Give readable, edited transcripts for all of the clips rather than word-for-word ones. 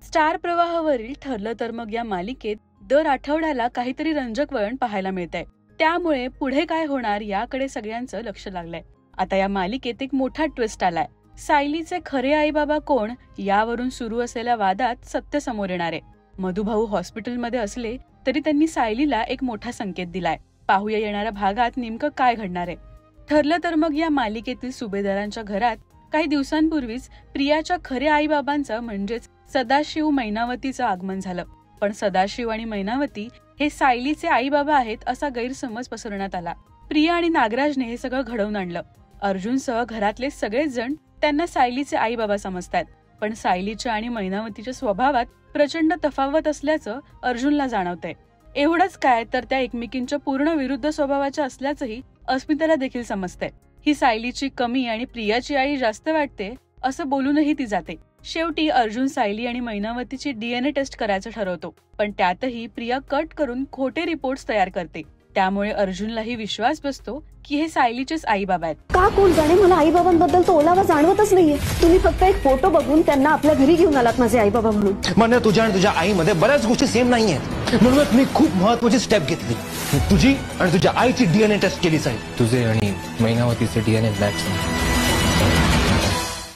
Star प्रवाहावरील ठरलं तर मग या मालिकेत दर आठवड्याला काहीतरी रंजक वळण पाहायला मिळतंय. त्यामुळे पुढे काय होणार याकडे सगळ्यांचं लक्ष लागलंय. आता या मालिकेत एक मोठा ट्विस्ट आलाय. सायलीचे खरे आई बाबा कोण यावरून सुरू असलेल्या वादात सत्य समोर येणार आहे. मधुभाऊ हॉस्पिटलमध्ये असले तरी त्यांनी सायलीला एक मोठा संकेत दिलाय. पाहूया येणाऱ्या भागात नेमकं काय घडणार आहे. ठरलं तर मग या मालिकेतील सुभेदारांच्या घरात काही दिवसांपूर्वीच प्रियाच्या खऱ्या आई बाबांचं म्हणजेच सदाशिव मैनावतीचं आगमन झालं. पण सदाशिव आणि मैनावती हे सायलीचे आई बाबा आहेत असा गैरसमज पसरवण्यात आला. प्रिया आणि नागराजने हे सगळं घडवून आणलं. अर्जुनसह घरातले सगळेच जण त्यांना सायलीचे आई बाबा समजतात. पण सायलीच्या आणि मैनावतीच्या स्वभावात प्रचंड तफावत असल्याचं अर्जुनला जाणवतंय. एवढंच काय तर त्या एकमेकींच्या पूर्ण विरुद्ध स्वभावाच्या असल्याचंही अस्मिताला देखील समजतंय. ही सायलीची कमी आणि प्रियाची आई जास्त वाटते असं बोलूनही ती जाते. शेवटी अर्जुन सायली आणि मैनावतीची DNA टेस्ट करायचं ठरवतो. पण त्यातही प्रिया कट करून खोटे रिपोर्ट्स तयार करते. त्यामुळे अर्जुनलाही विश्वास बसतो की हे सायलीचेच आई बाबा आहेत. का कोण जाणे मला आई बाबांबद्दल तो ओलावा जाणवतच नाहीये. तुम्ही फक्त एक फोटो बघून त्यांना आपल्या घरी घेऊन आलात माझे आई बाबा म्हणून. म्हणजे तुझ्या आणि तुझ्या आईमध्ये बऱ्याच गोष्टी सेम नाहीयेत. म्हणूनच मी खूप महत्त्वाची स्टेप घेतली. तुझी आणि तुझ्या आईची DNA टेस्ट केली साहेब. तुझे आणि मैनावतीचे DNA मॅच.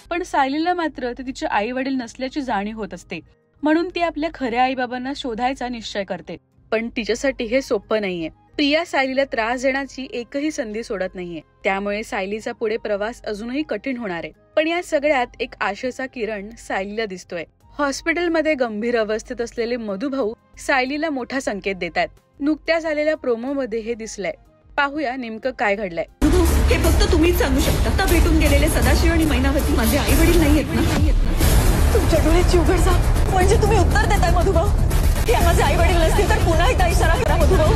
पण सायलीला मात्र ते तिचे आई वडील नसल्याची जाणीव होत असते. म्हणून ती आपल्या खऱ्या आई बाबांना शोधायचा निश्चय करते. पण तिच्यासाठी हे सोपं नाहीये. प्रिया सायलीला त्रास देण्याची एकही संधी सोडत नाहीये. त्यामुळे सायलीचा पुढे प्रवास अजूनही कठीण होणार आहे. पण या सगळ्यात एक आशेचा किरण सायलीला दिसतोय. हॉस्पिटलमध्ये गंभीर अवस्थेत असलेले मधुभाऊ सायलीला मोठा संकेत देतात. नुकत्याच आलेल्या प्रोमो मध्ये हे दिसलंय. पाहूया नेमकं काय घडलंय. हे फक्त तुम्हीच सांगू शकता. आता भेटून गेलेले सदाशिव आणि मैनावती माझे आई वडील नाहीयेत ना? तुमच्या डोळ्याची उघड झाली म्हणजे तुम्ही उत्तर देताय मधुभाऊ. हे माझे आई वडील नसतील तर पुन्हा एकदा इशारा करा मधुभाऊ.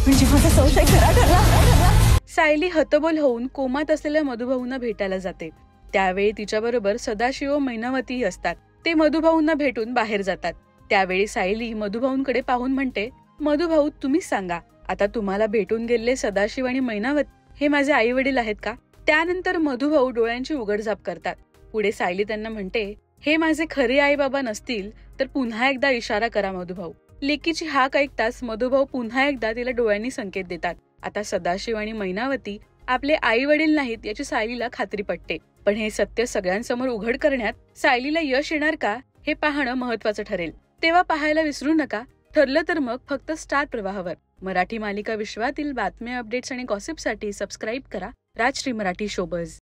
म्हणजे माझा संशय खरा ठरला. सायली हतबल होऊन कोमात असलेल्या मधुभाऊंना भेटायला जाते. त्यावेळी तिच्याबरोबर सदाशिव व मैनावतीही असतात. ते मधुभाऊंना भेटून बाहेर जातात. त्यावेळी सायली मधुभाऊंकडे पाहून म्हणते, मधुभाऊ तुम्हीच सांगा, आता तुम्हाला भेटून गेलेले सदाशिव आणि मैनावती हे माझे आई वडील आहेत का? त्यानंतर मधुभाऊ डोळ्यांची उघडझाप करतात. पुढे सायली त्यांना म्हणते, हे माझे खरे आई बाबा नसतील तर पुन्हा एकदा इशारा करा मधुभाऊ. लेकीची हाक ऐकताच मधुभाऊ पुन्हा एकदा तिला डोळ्यांनी संकेत देतात. आता सदाशिव आणि मैनावती आपले आई वडील नाहीत याची सायलीला खात्री पटते. पण हे सत्य सगळ्यांसमोर उघड करण्यात सायलीला यश येणार का हे पाहणं महत्वाचं ठरेल. तेव्हा पाहायला विसरू नका ठरलं तर मग फक्त स्टार प्रवाहावर. मराठी मालिका विश्वातील बातम्या, अपडेट्स आणि गॉसिपसाठी सबस्क्राईब करा राजश्री मराठी शोबज.